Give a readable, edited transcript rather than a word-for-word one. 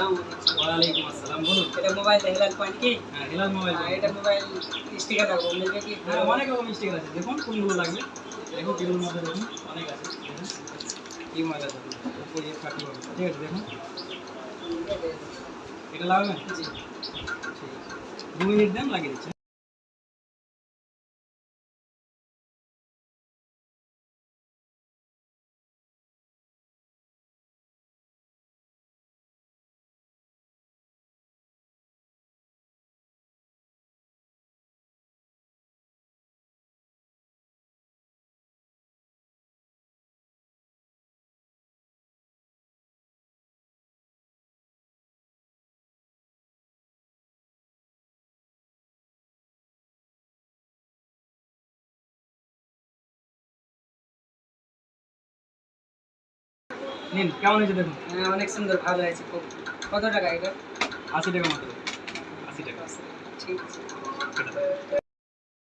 ওয়ালাইকুম আসসালাম। বলুন। এটা মোবাইল হেলাল পয়েন্ট কি? হ্যাঁ, হেলাল মোবাইল। এটা মোবাইল স্টিকার লাগবে, মিলবে কি? হ্যাঁ, অনেক রকম স্টিকার আছে। দেখুন কোনগুলো লাগবে। দেখুন টেবিলের মধ্যে দেখুন অনেক আছে। দেখুন কি মোবাইল আছে দেখুন। Oppo F31 ঠিক আছে দেখুন। এটা লাগবে? জি। ঠিক আছে। 2 মিনিট দেন, লাগিয়ে দিচ্ছি। নিন, কেমন হয়েছে দেখুন। হ্যাঁ, অনেক সুন্দর, ভালো হয়েছে খুব। কত টাকা এটা? 80 টাকা মাত্র। 80 টাকা। ঠিক আছে। এটা